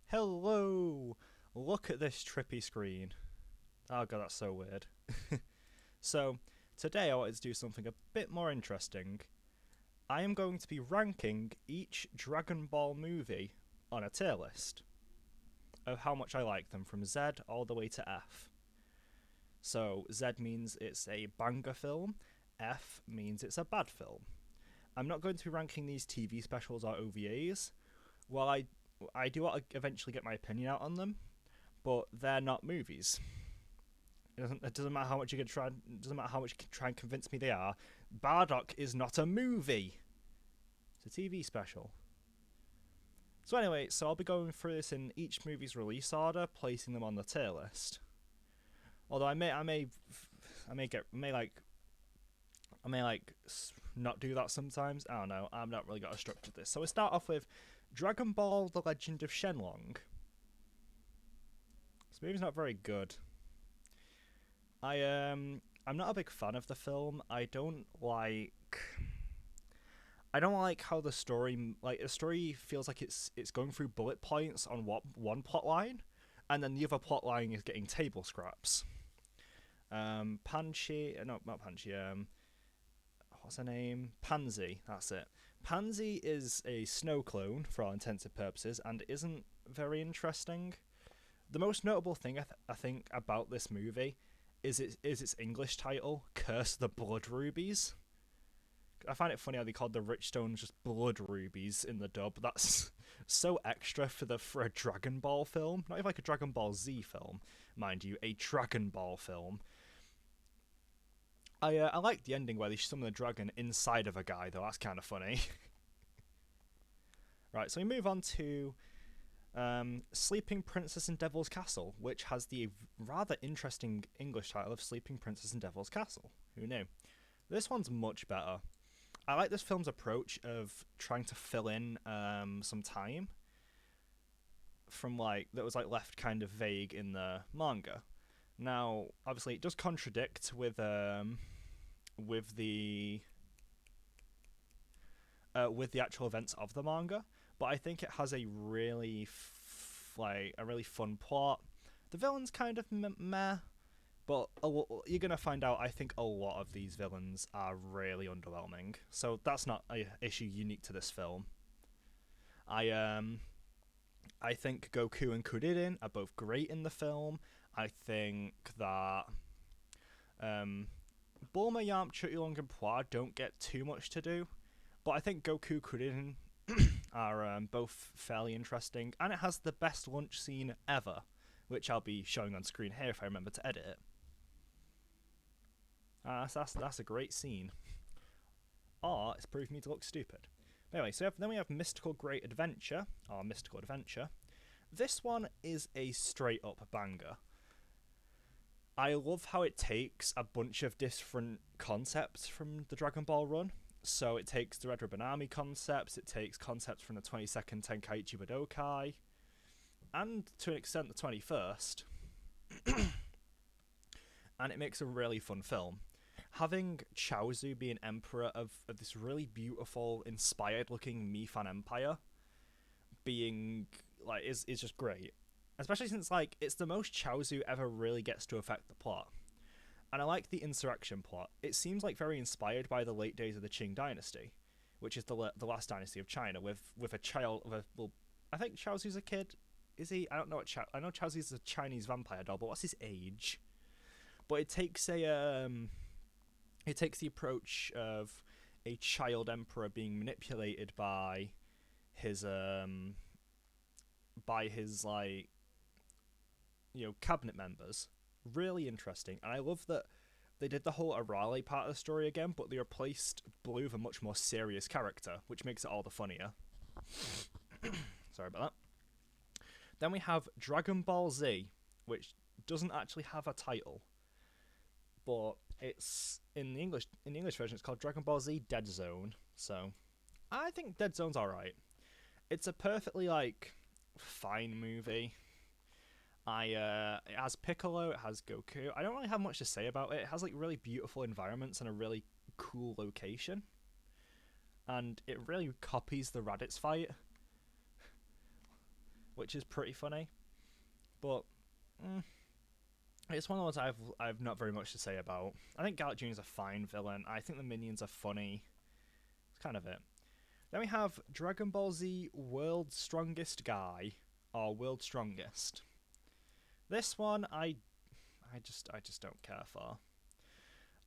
Hello! Look at this trippy screen. Oh god, that's so weird. So, today I wanted to do something a bit more interesting. I am going to be ranking each Dragon Ball movie on a tier list of how much I like them from Z all the way to F. So, Z means it's a banger film, F means it's a bad film. I'm not going to be ranking these TV specials or OVAs. While I do want to eventually get my opinion out on them, but they're not movies. It doesn't matter how much you can try. It doesn't matter how much you can try and convince me they are. Bardock is not a movie. It's a TV special. So anyway, I'll be going through this in each movie's release order, placing them on the tier list. Although I may not do that sometimes. I don't know. I'm not really got a structure to this. So we start off with Dragon Ball: The Legend of Shenlong. This movie's not very good. I'm not a big fan of the film. I don't like how the story feels like it's going through bullet points on one plot line, and then the other plot line is getting table scraps. Panchi, no, not Panchi. What's her name? Pansy. That's it. Pansy is a snow clone for all intents and purposes, and isn't very interesting. The most notable thing I think about this movie is its English title, Curse of the Blood Rubies. I find it funny how they called the Rich Stones just Blood Rubies in the dub. That's so extra for a Dragon Ball film. Not even like a Dragon Ball Z film, mind you, a Dragon Ball film. I like the ending where they summon the dragon inside of a guy, though. That's kind of funny. Right, so we move on to Sleeping Princess in Devil's Castle, which has the rather interesting English title of Sleeping Princess in Devil's Castle. Who knew? This one's much better. I like this film's approach of trying to fill in some time from that was left kind of vague in the manga. Now, obviously, it does contradict with the with the actual events of the manga, but I think it has a really a really fun plot. The villain's kind of meh, but you're gonna find out. I think a lot of these villains are really underwhelming, so that's not an issue unique to this film. I think Goku and Kuririn are both great in the film. I think that Bulma, Yamp, Chutilong, and Poir don't get too much to do, but I think Goku, Kuririn are both fairly interesting, and it has the best lunch scene ever, which I'll be showing on screen here if I remember to edit it. That's a great scene. Or it's proved me to look stupid. But anyway, so then we have Mystical Great Adventure, or Mystical Adventure. This one is a straight up banger. I love how it takes a bunch of different concepts from the Dragon Ball run. So it takes the Red Ribbon Army concepts, it takes concepts from the 22nd Tenkaichi Budokai, and to an extent the 21st, and it makes a really fun film. Having Chaozu be an emperor of this really beautiful, inspired looking Mifan Empire being is just great. Especially since it's the most Chaozu ever really gets to affect the plot. And I like the insurrection plot. It seems very inspired by the late days of the Qing dynasty, which is the last dynasty of China, with a child of a well, I think Chaozu's a kid. Is he? I don't know I know Chaozu's a Chinese vampire doll, but what's his age? But it takes the approach of a child emperor being manipulated by his cabinet members. Really interesting, and I love that they did the whole Arale part of the story again, but they replaced Blue with a much more serious character, which makes it all the funnier. Sorry about that. Then we have Dragon Ball Z, which doesn't actually have a title, but it's in the English version. It's called Dragon Ball Z Dead Zone. So I think Dead Zone's all right. It's a perfectly fine movie. It has Piccolo, it has Goku. I don't really have much to say about it. It has really beautiful environments and a really cool location, and it really copies the Raditz fight. which is pretty funny. But mm, it's one of those I've not very much to say about. I think Gallic Jr. is a fine villain. I think the minions are funny. It's kind of it. Then we have Dragon Ball Z World's Strongest Guy, or World's Strongest. This one I just don't care for.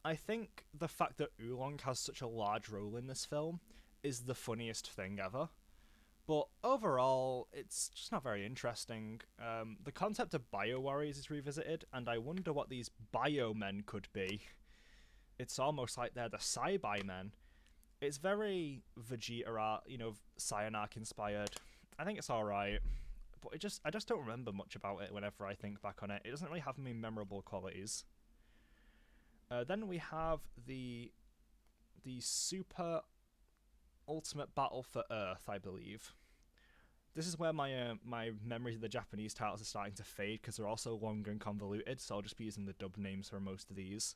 I think the fact that Oolong has such a large role in this film is the funniest thing ever. But overall, it's just not very interesting. The concept of Bio Warriors is revisited, and I wonder what these Bio Men could be. It's almost like they're the Sci-Bi Men. It's very Vegeta, Saiyan Arc inspired. I think it's alright, but I just don't remember much about it whenever I think back on it. It doesn't really have many memorable qualities. Then we have the Super Ultimate Battle for Earth, I believe. This is where my memories of the Japanese titles are starting to fade because they're also long and convoluted, so I'll just be using the dub names for most of these.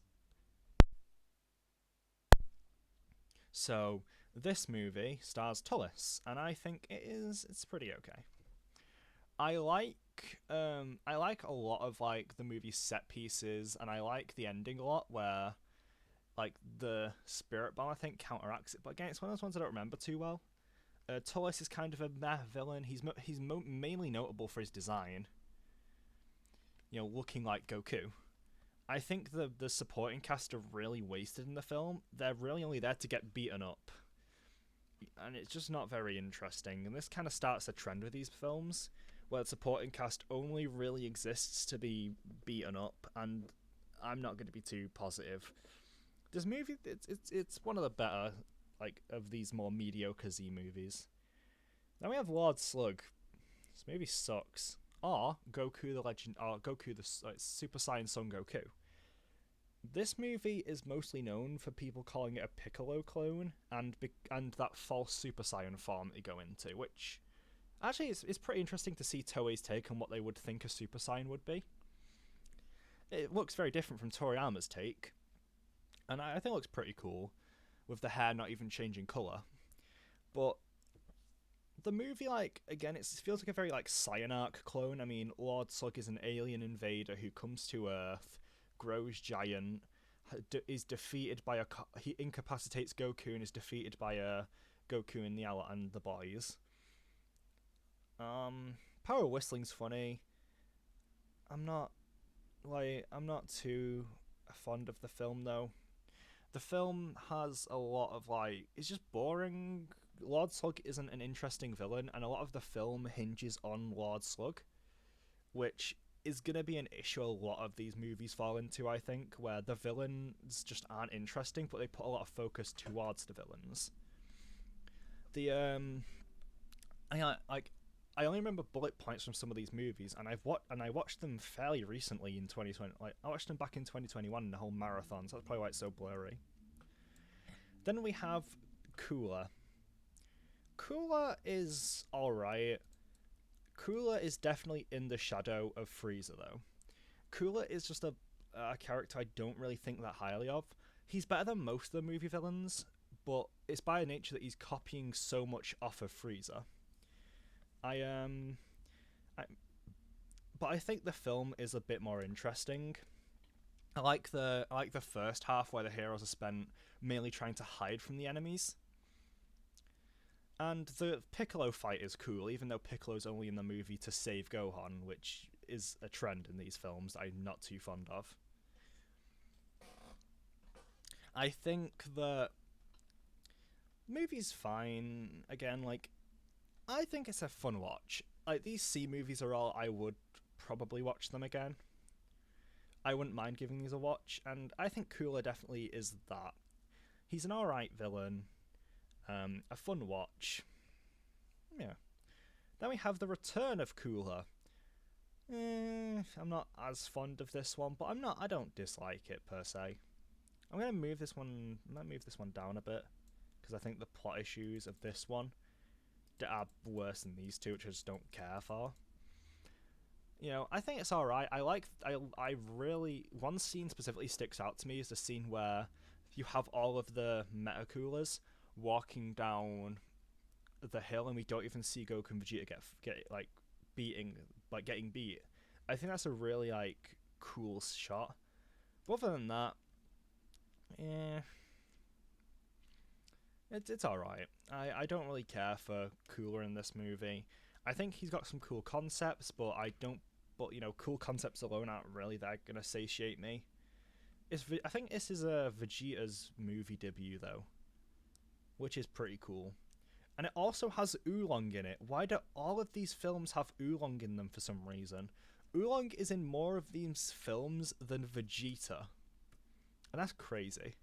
So, this movie stars Tierlist, and I think it's pretty okay. I like a lot of like the movie's set pieces, and I like the ending a lot where like the spirit bomb I think counteracts it. But again, it's one of those ones I don't remember too well. Tierlist is kind of a meh villain. He's mainly notable for his design, looking like Goku. I think the supporting cast are really wasted in the film. They're really only there to get beaten up, and it's just not very interesting. And this kind of starts a trend with these films, where the supporting cast only really exists to be beaten up, and I'm not going to be too positive. This movie, it's one of the better of these more mediocre Z movies. Then we have Lord Slug. This movie sucks. Or Goku the Legend, or Goku the Super Saiyan Son Goku. This movie is mostly known for people calling it a Piccolo clone and that false Super Saiyan form they go into, which actually it's pretty interesting to see Toei's take on what they would think a Super Saiyan would be. It looks very different from Toriyama's take, and I think it looks pretty cool, with the hair not even changing colour. But the movie, again, it feels like a very Saiyan Arc clone. I mean, Lord Slug is an alien invader who comes to Earth, grows giant, is defeated by he incapacitates Goku and is defeated by Goku and the boys. Power Whistling's funny. I'm not too fond of the film though. The film has a lot of it's just boring. Lord Slug isn't an interesting villain, and a lot of the film hinges on Lord Slug, which is going to be an issue a lot of these movies fall into, I think, where the villains just aren't interesting, but they put a lot of focus towards the villains. I only remember bullet points from some of these movies, and I watched them fairly recently in 2020. I watched them back in 2021 in the whole marathon, so that's probably why it's so blurry. Then we have Cooler. Cooler is alright. Cooler is definitely in the shadow of Frieza, though. Cooler is just a character I don't really think that highly of. He's better than most of the movie villains, but it's by nature that he's copying so much off of Frieza. But I think the film is a bit more interesting. I like the first half where the heroes are spent mainly trying to hide from the enemies. And the Piccolo fight is cool, even though Piccolo's only in the movie to save Gohan, which is a trend in these films that I'm not too fond of. I think the movie's fine. Again, I think it's a fun watch. These C movies are all I would probably watch them again. I wouldn't mind giving these a watch, and I think Cooler definitely is that. He's an alright villain, a fun watch. Yeah. Then we have the return of Cooler. I'm not as fond of this one, but I don't dislike it per se. I'm gonna move this one down a bit, because I think the plot issues of this one are worse than these two, which I just don't care for. I think it's alright. I really, one scene specifically sticks out to me is the scene where you have all of the Meta Coolers walking down the hill, and we don't even see Goku and Vegeta get beating, like getting beat. I think that's a really like cool shot. But other than that, yeah, it's all right. I don't really care for Cooler in this movie. I think he's got some cool concepts, but I don't. But cool concepts alone aren't really that gonna satiate me. I think this is a Vegeta's movie debut though, which is pretty cool. And it also has Oolong in it. Why do all of these films have Oolong in them for some reason? Oolong is in more of these films than Vegeta. And that's crazy.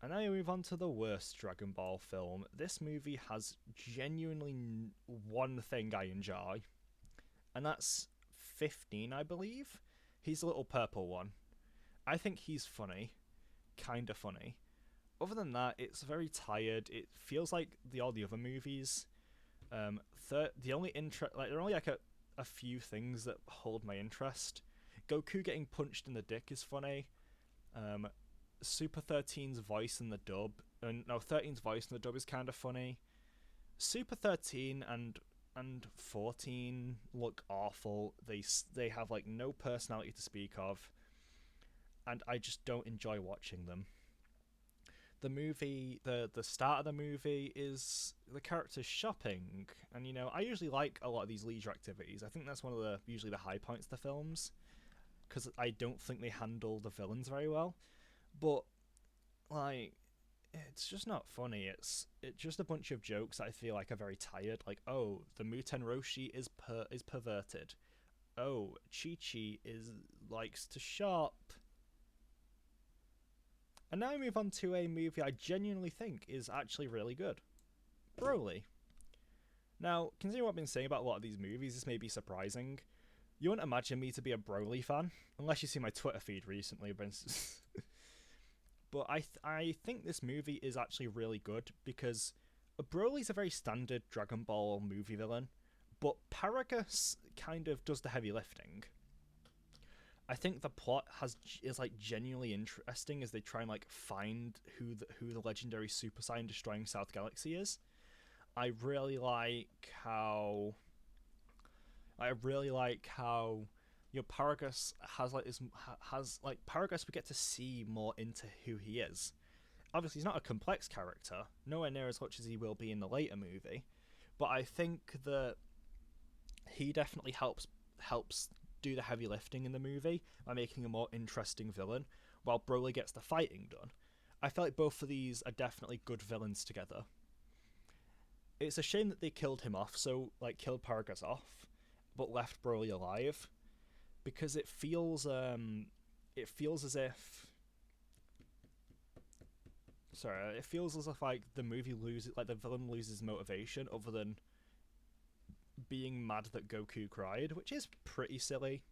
And now we move on to the worst Dragon Ball film. This movie has genuinely one thing I enjoy. And that's 15, I believe. He's the little purple one. I think he's funny. Kinda funny. Other than that, it's very tired. It feels like all the other movies. The only there are only like a few things that hold my interest. Goku getting punched in the dick is funny. Super 13's voice in the dub, and no, 13's voice in the dub is kind of funny. Super 13 and 14 look awful. They have like no personality to speak of, and I just don't enjoy watching them. The movie, the start of the movie is the characters shopping, and I usually like a lot of these leisure activities. I think that's one of the usually the high points of the films, because I don't think they handle the villains very well. But like, it's just not funny. It's just a bunch of jokes that I feel like are very tired. Like, oh, the Muten Roshi is perverted. Oh, Chi Chi likes to shop. And now we move on to a movie I genuinely think is actually really good. Broly. Now, considering what I've been saying about a lot of these movies, this may be surprising. You wouldn't imagine me to be a Broly fan, unless you see my Twitter feed recently. But I think this movie is actually really good, because Broly's a very standard Dragon Ball movie villain, but Paragus kind of does the heavy lifting. I think the plot is like genuinely interesting as they try and like find who the legendary Super Saiyan destroying South Galaxy is. I really like how Paragus has Paragus we get to see more into who he is. Obviously he's not a complex character, nowhere near as much as he will be in the later movie, but I think that he definitely helps do the heavy lifting in the movie by making a more interesting villain, while Broly gets the fighting done. I feel like both of these are definitely good villains together. It's a shame that they killed him off, killed Paragus off, but left Broly alive, because it feels as if like the movie loses, like the villain loses motivation other than being mad that Goku cried, which is pretty silly.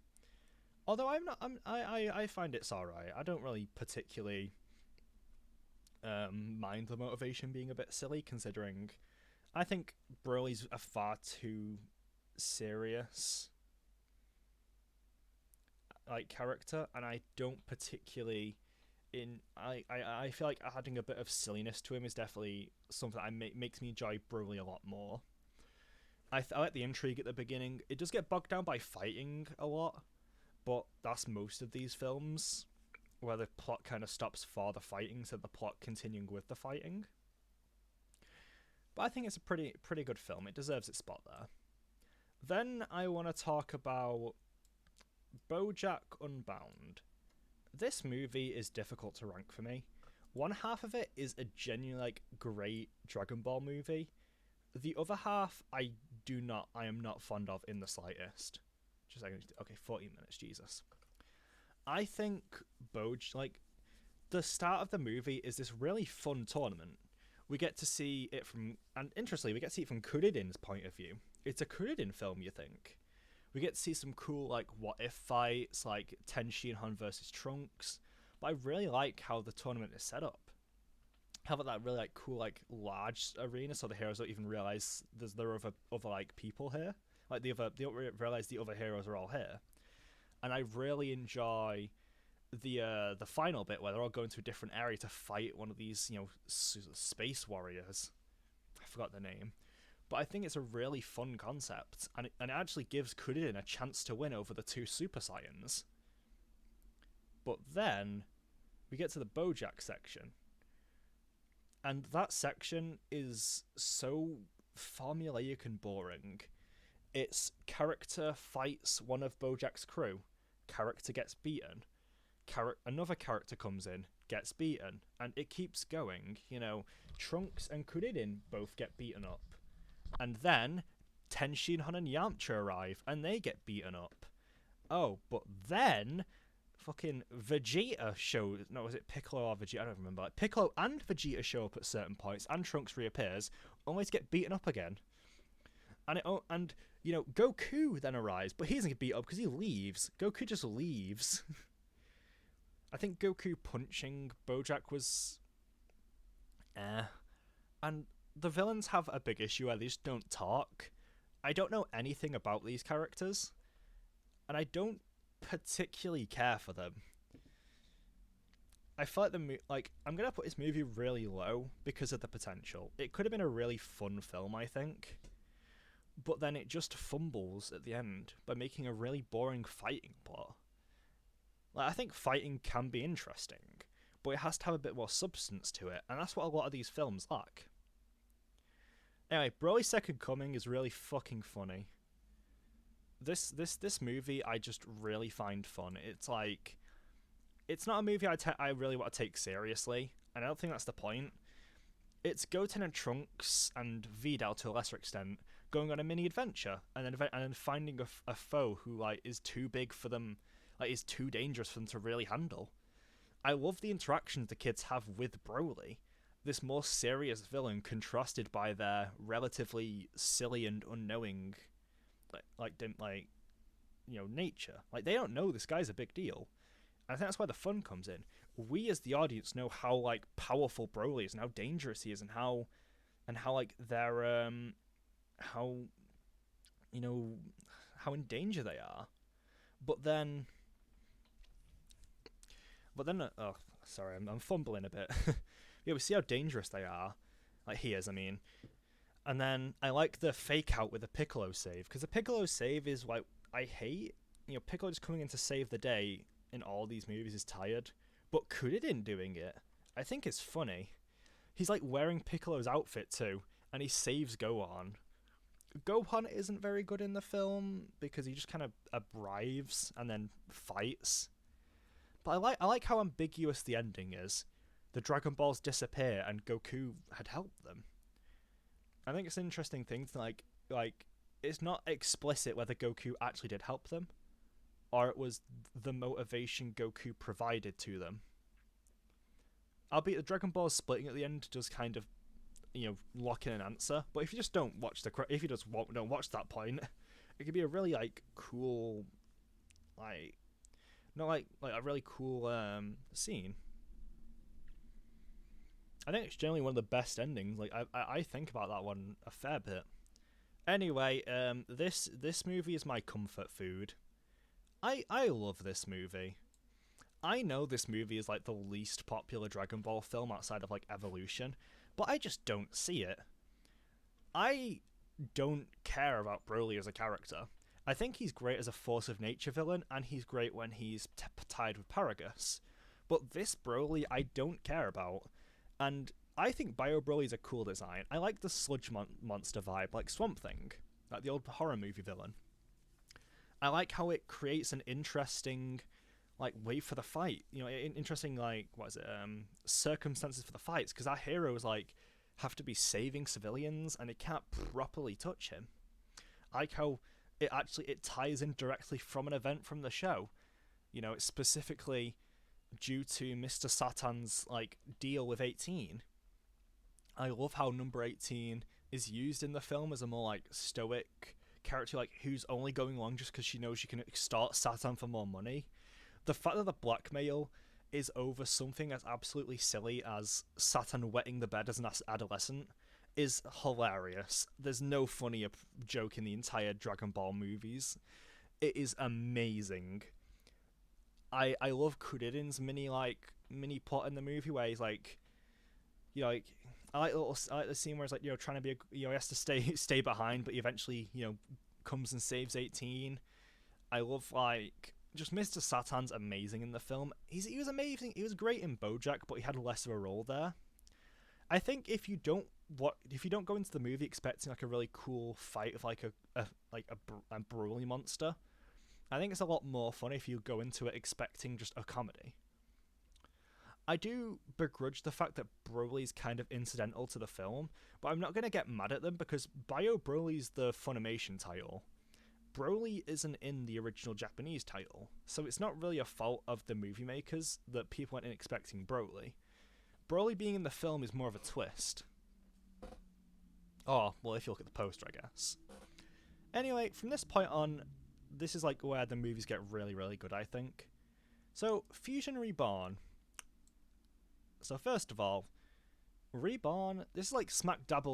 Although I find it's alright. I don't really particularly mind the motivation being a bit silly, considering I think Broly's a far too serious character, and I don't particularly I feel like adding a bit of silliness to him is definitely something that makes me enjoy Broly a lot more. I like the intrigue at the beginning. It does get bogged down by fighting a lot, but that's most of these films, where the plot kind of stops for the fighting, instead of the plot continuing with the fighting. But I think it's a pretty good film. It deserves its spot there. Then I want to talk about BoJack Unbound. This movie is difficult to rank for me. One half of it is a genuinely great Dragon Ball movie. The other half I am not fond of in the slightest. Just okay, 14 minutes, Jesus. I think the start of the movie is this really fun tournament. We get to see it and interestingly, we get to see it from Kuririn's point of view. It's a Kuririn film, you think. We get to see some cool what if fights, like Tenshi and Han versus Trunks. But I really like how the tournament is set up. How about that really cool large arena, so the heroes don't even realize there are other people here. They don't realize the other heroes are all here. And I really enjoy the final bit where they're all going to a different area to fight one of these space warriors. I forgot the name, but I think it's a really fun concept, and it actually gives Kuririn a chance to win over the two Super Saiyans. But then we get to the Bojack section, and that section is so formulaic and boring. It's character fights one of Bojack's crew, character gets beaten, another character comes in, gets beaten, and it keeps going. Trunks and Kuririn both get beaten up, and then Tenshinhan and Yamcha arrive, and they get beaten up. Oh, but then fucking Vegeta shows. No, was it Piccolo or Vegeta? I don't remember. Piccolo and Vegeta show up at certain points, and Trunks reappears, only to get beaten up again. And Goku then arrives, but he doesn't get beat up because he leaves. Goku just leaves. I think Goku punching Bojack was and the villains have a big issue where they just don't talk. I don't know anything about these characters, and I don't particularly care for them. I feel like I'm gonna put this movie really low because of the potential. It could have been a really fun film, I think, but then it just fumbles at the end by making a really boring fighting plot. Like, I think fighting can be interesting, but it has to have a bit more substance to it, and that's what a lot of these films lack. Anyway, Broly's Second Coming is really fucking funny. This movie I just really find fun. It's like, it's not a movie I really want to take seriously, and I don't think that's the point. It's Goten and Trunks and Videl to a lesser extent going on a mini adventure, and then finding a foe who like is too big for them, like is too dangerous for them to really handle. I love the interactions the kids have with Broly, this more serious villain contrasted by their relatively silly and unknowing, nature. Like, they don't know this guy's a big deal. And I think that's where the fun comes in. We as the audience know how like powerful Broly is and how dangerous he is, and how they're how in danger they are. But then oh, sorry, I'm fumbling a bit. Yeah, we see how dangerous they are. Like, he is, I mean. And then I like the fake out with the Piccolo save, because the Piccolo save is like, I hate, Piccolo just coming in to save the day in all these movies is tired, but Kuririn doing it, I think is funny. He's like wearing Piccolo's outfit too, and he saves Gohan. Gohan isn't very good in the film because he just kind of arrives and then fights. But I like how ambiguous the ending is. The Dragon Balls disappear and Goku had helped them. I think it's an interesting thing to like it's not explicit whether Goku actually did help them, or it was the motivation Goku provided to them. Albeit the Dragon Balls splitting at the end does kind of, lock in an answer. But if you just don't watch don't watch that point, it could be a really like cool, like not like a really cool scene. I think it's generally one of the best endings. Like, I think about that one a fair bit. Anyway, this movie is my comfort food. I love this movie. I know this movie is like the least popular Dragon Ball film outside of like Evolution, but I just don't see it. I don't care about Broly as a character. I think he's great as a force of nature villain, and he's great when he's tied with Paragus. But this Broly I don't care about. And I think Bio Broly's a cool design. I like the sludge monster vibe, like Swamp Thing, like the old horror movie villain. I like how it creates an interesting, like, way for the fight. Interesting, like, circumstances for the fights, because our heroes, like, have to be saving civilians, and it can't properly touch him. I like how it ties in directly from an event from the show. It's specifically due to Mr. Satan's like deal with 18. I love how number 18 is used in the film as a more like stoic character, like who's only going along just because she knows she can extort Satan for more money. The fact that the blackmail is over something as absolutely silly as Satan wetting the bed as an adolescent is hilarious. There's no funnier joke in the entire Dragon Ball movies. It is amazing. I love Kuririn's mini plot in the movie where he's like, I like the scene where it's like, trying to be he has to stay behind, but he eventually comes and saves 18. I love like just Mr. Satan's amazing in the film. He was amazing. He was great in BoJack, but he had less of a role there. I think if you don't go into the movie expecting like a really cool fight of like a Broly monster, I think it's a lot more fun if you go into it expecting just a comedy. I do begrudge the fact that Broly's kind of incidental to the film, but I'm not going to get mad at them because Bio Broly's the Funimation title. Broly isn't in the original Japanese title, so it's not really a fault of the movie makers that people went in expecting Broly. Broly being in the film is more of a twist. Oh, well, if you look at the poster, I guess. Anyway, from this point on, this is like where the movies get really, really good, I think. So, Fusion Reborn. So first of all, Reborn, this is like smack dab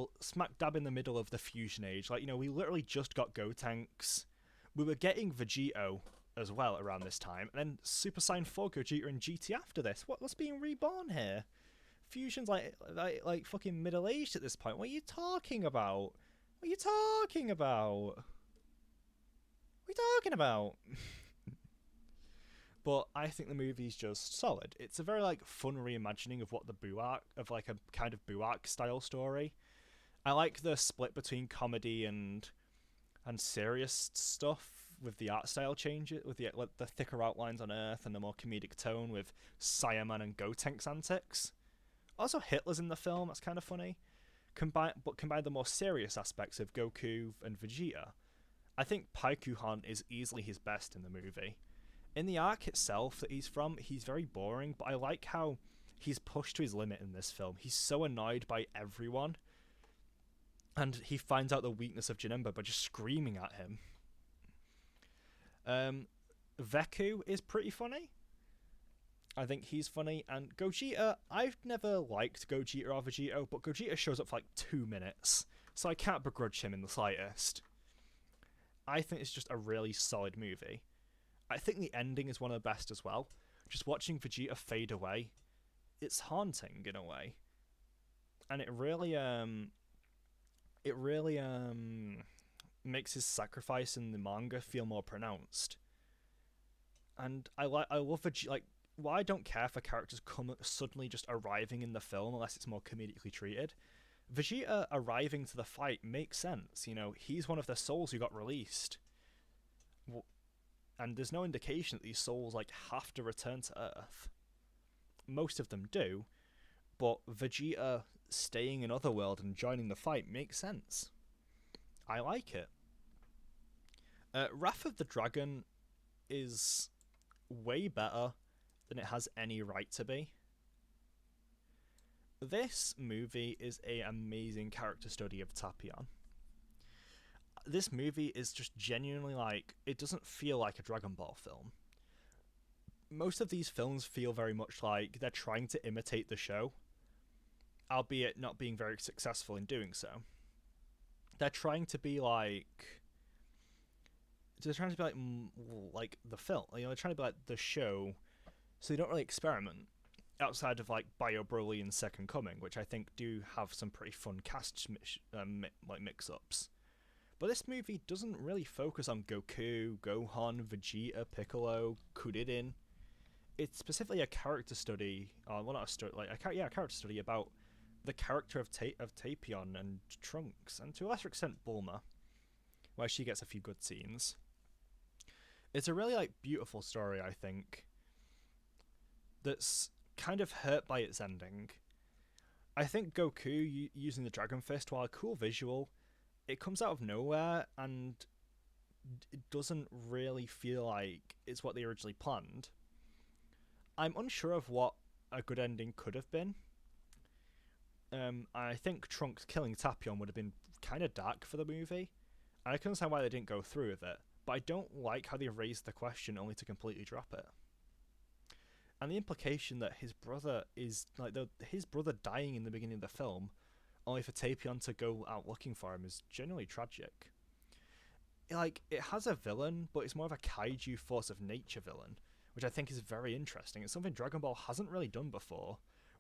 in the middle of the Fusion Age. Like, we literally just got Gotenks. We were getting Vegito as well around this time, and then Super Saiyan 4 Gogeta and GT after this. What's being reborn here? Fusion's like fucking middle-aged at this point. What are you talking about? What are you talking about? What are you talking about? But I think the movie's just solid. It's a very like fun reimagining of what the Buu arc, of like a kind of Buu arc style story. I like the split between comedy and serious stuff with the art style changes, with the thicker outlines on Earth and the more comedic tone with Saiyaman and Gotenks antics. Also, Hitler's in the film. That's kind of funny. Combine the more serious aspects of Goku and Vegeta. I think Paikuhan is easily his best in the movie. In the arc itself that he's from, he's very boring, but I like how he's pushed to his limit in this film. He's so annoyed by everyone, and he finds out the weakness of Janemba by just screaming at him. Veku is pretty funny. I think he's funny, and Gogeta, I've never liked Gogeta or Vegito, but Gogeta shows up for like 2 minutes, so I can't begrudge him in the slightest. I think it's just a really solid movie. I think the ending is one of the best as well. Just watching Vegeta fade away, it's haunting in a way, and it really makes his sacrifice in the manga feel more pronounced. And I love Vegeta. Like, while I don't care for characters suddenly just arriving in the film unless it's more comedically treated, Vegeta arriving to the fight makes sense. He's one of the souls who got released. And there's no indication that these souls have to return to Earth. Most of them do, but Vegeta staying in Otherworld and joining the fight makes sense. I like it. Wrath of the Dragon is way better than it has any right to be. This movie is an amazing character study of Tapion. This movie is just genuinely it doesn't feel like a Dragon Ball film. Most of these films feel very much like they're trying to imitate the show, albeit not being very successful in doing so. They're trying to be like the film. They're trying to be like the show, so they don't really experiment outside of Bio Broly and Second Coming, which I think do have some pretty fun cast mix-ups. But this movie doesn't really focus on Goku, Gohan, Vegeta, Piccolo, Kuririn. It's specifically a character study, a character study about the character of Tapion and Trunks, and to a lesser extent Bulma, where she gets a few good scenes. It's a really beautiful story, I think, that's kind of hurt by its ending. I think Goku using the Dragon Fist, while a cool visual, it comes out of nowhere and it doesn't really feel like it's what they originally planned. I'm unsure of what a good ending could have been. I think Trunks killing Tapion would have been kind of dark for the movie, and I can understand why they didn't go through with it, but I don't like how they raised the question only to completely drop it. And the implication that his brother is his brother dying in the beginning of the film, only for Tapion to go out looking for him, is genuinely tragic. It has a villain, but it's more of a kaiju force of nature villain, which I think is very interesting. It's something Dragon Ball hasn't really done before.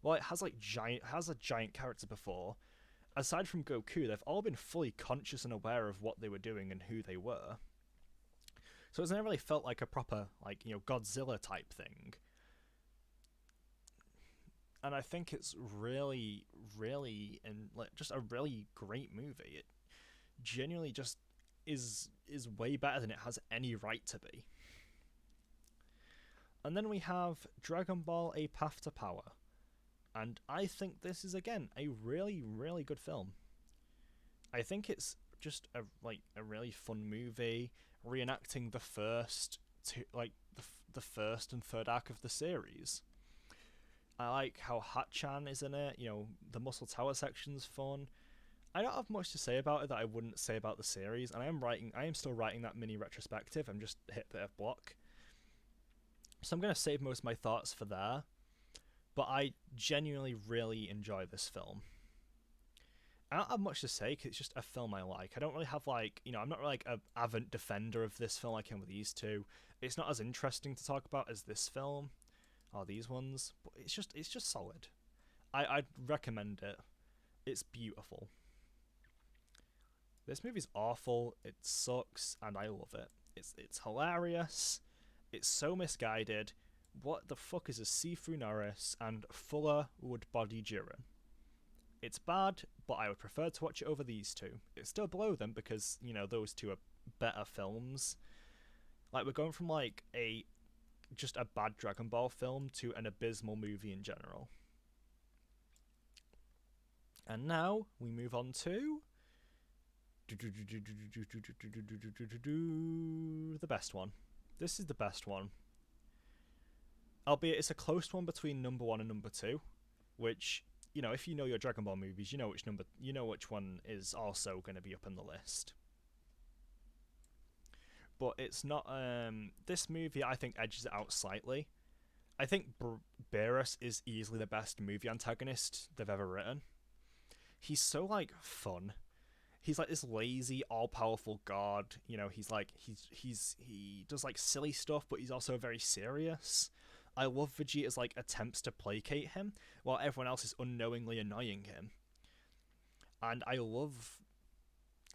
well, it has a giant character before. Aside from Goku, they've all been fully conscious and aware of what they were doing and who they were. So it's never really felt like a proper, like, Godzilla type thing. And I think it's really, really, and like just a really great movie. It genuinely just is way better than it has any right to be. And then we have Dragon Ball: A Path to Power, and I think this is again a really, really good film. I think it's just a really fun movie, reenacting the first the first and third arc of the series. I like how Hatchan is in it. The Muscle Tower section's fun. I don't have much to say about it that I wouldn't say about the series, and I am still writing that mini retrospective. I'm just hit a bit of block, so I'm going to save most of my thoughts for there. But I genuinely really enjoy this film. I don't have much to say because it's just a film I like. I don't really have I'm not really like an avid defender of this film like I am with these two. It's not as interesting to talk about as this film or these ones, but it's just solid. I'd recommend it. It's beautiful. This movie's awful. It sucks, and I love it. It's hilarious. It's so misguided. What the fuck is a Sifu Norris and Fuller Woodbody Jiren? It's bad, but I would prefer to watch it over these two. It's still below them because, those two are better films. Like, we're going from, just a bad Dragon Ball film to an abysmal movie in general. And now, we move on to... the best one. This is the best one. Albeit it's a close one between number 1 and number 2, which... if you know your Dragon Ball movies, you know which one is also going to be up in the list. But it's not. This movie, I think, edges it out slightly. I think Beerus is easily the best movie antagonist they've ever written. He's so fun. He's like this lazy, all-powerful god. He's he does silly stuff, but he's also very serious. I love Vegeta's attempts to placate him while everyone else is unknowingly annoying him. And I love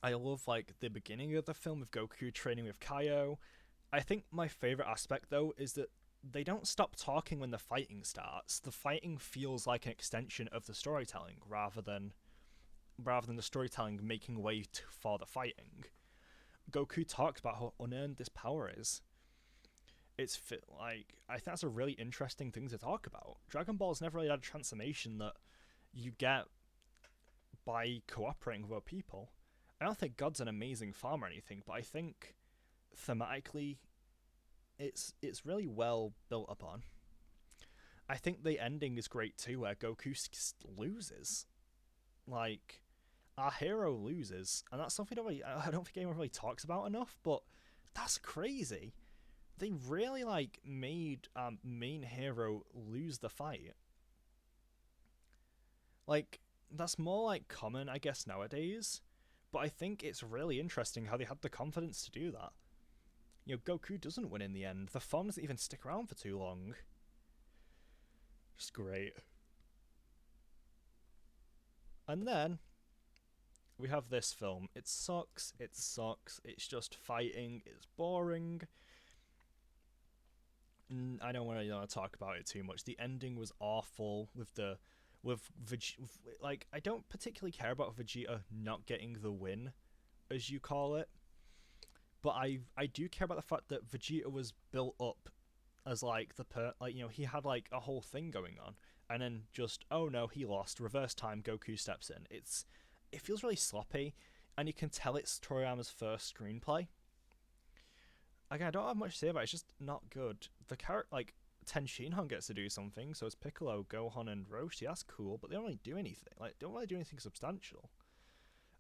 the beginning of the film with Goku training with Kaio. I think my favorite aspect though is that they don't stop talking when the fighting starts. The fighting feels like an extension of the storytelling rather than the storytelling making way for the fighting. Goku talks about how unearned this power is. I think that's a really interesting thing to talk about. Dragon Ball's never really had a transformation that you get by cooperating with other people. I don't think God's an amazing farm or anything, but I think thematically it's really well built upon. I think the ending is great too, where Goku loses. Our hero loses, and that's something I don't think anyone really talks about enough, but that's crazy. They really made main hero lose the fight. That's more common, I guess, nowadays. But I think it's really interesting how they had the confidence to do that. Goku doesn't win in the end. The form doesn't even stick around for too long. Just great. And then we have this film. It sucks. It's just fighting. It's boring. I don't really want to talk about it too much. The ending was awful I don't particularly care about Vegeta not getting the win, as you call it. But I do care about the fact that Vegeta was built up as he had a whole thing going on, and then just, oh no, he lost, reverse time, Goku steps in. It feels really sloppy, and you can tell it's Toriyama's first screenplay. Again, I don't have much to say about it. It's just not good. The character, Ten Shinhan gets to do something, so it's Piccolo, Gohan, and Roshi. That's cool, but they don't really do anything. Don't really do anything substantial.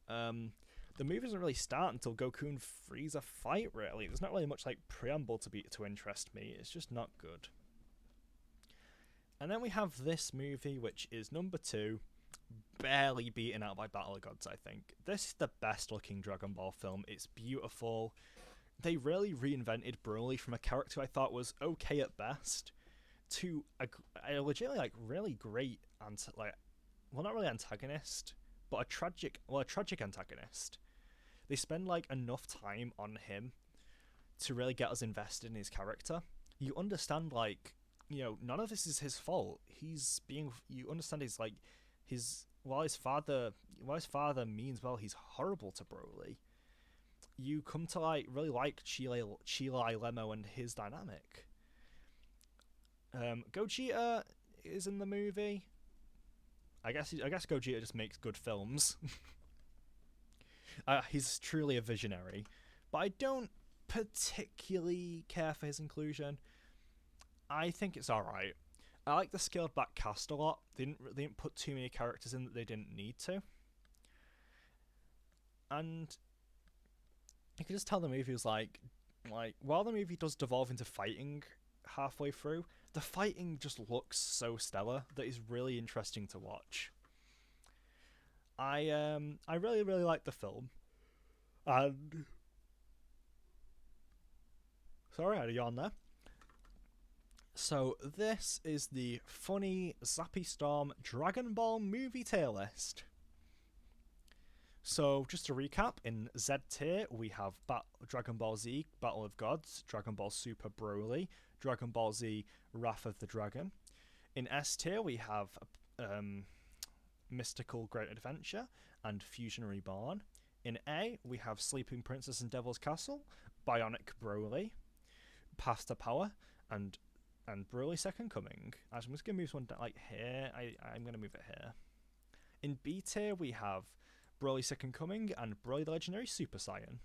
The movie doesn't really start until Goku and Frieza fight, really. There's not really much preamble to interest me. It's just not good. And then we have this movie, which is number 2, barely beaten out by Battle of Gods, I think. This is the best looking Dragon Ball film. It's beautiful. They really reinvented Broly from a character I thought was okay at best to a legitimately like really great well, not really antagonist, but a tragic antagonist. They spend like enough time on him to really get us invested in his character. You understand, like, none of this is his fault. You understand he's like while his father means well, he's horrible to Broly. You come to like really like Chile Lemo and his dynamic. Gogeta is in the movie. I guess Gogeta just makes good films. He's truly a visionary, but I don't particularly care for his inclusion. I think it's alright. I like the scaled back cast a lot. They didn't put too many characters in that they didn't need to. And you can just tell the movie was like while the movie does devolve into fighting halfway through, the fighting just looks so stellar that it's really interesting to watch. I really like the film. And sorry, I had a yawn there. So this is the funny ZappyStorm Dragon Ball movie tier list. So just to recap, in Z tier we have Dragon Ball Z Battle of Gods, Dragon Ball Super Broly, Dragon Ball Z Wrath of the Dragon. In S tier we have Mystical Great Adventure and Fusion Reborn. In A we have Sleeping Princess and Devil's Castle, Bionic Broly, Path to Power, and Broly Second Coming. Actually, I'm just going to move this one down, like here. I'm going to move it here. In B tier we have Broly Second Coming and Broly the Legendary Super Saiyan.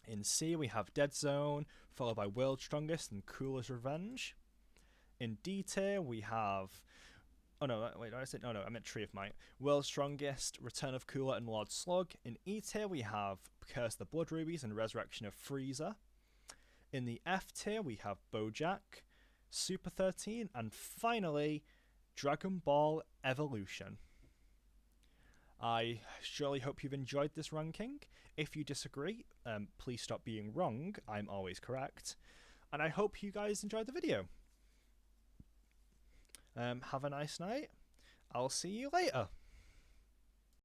In C we have Dead Zone, followed by World's Strongest and Cooler's Revenge. In D tier we have... Oh no, wait, I meant Tree of Might. World's Strongest, Return of Cooler and Lord Slug. In E tier we have Curse the Blood Rubies and Resurrection of Frieza. In the F tier we have BoJack, Super 13, and finally Dragon Ball Evolution. I surely hope you've enjoyed this ranking. If you disagree, please stop being wrong. I'm always correct. And I hope you guys enjoyed the video. Have a nice night. I'll see you later.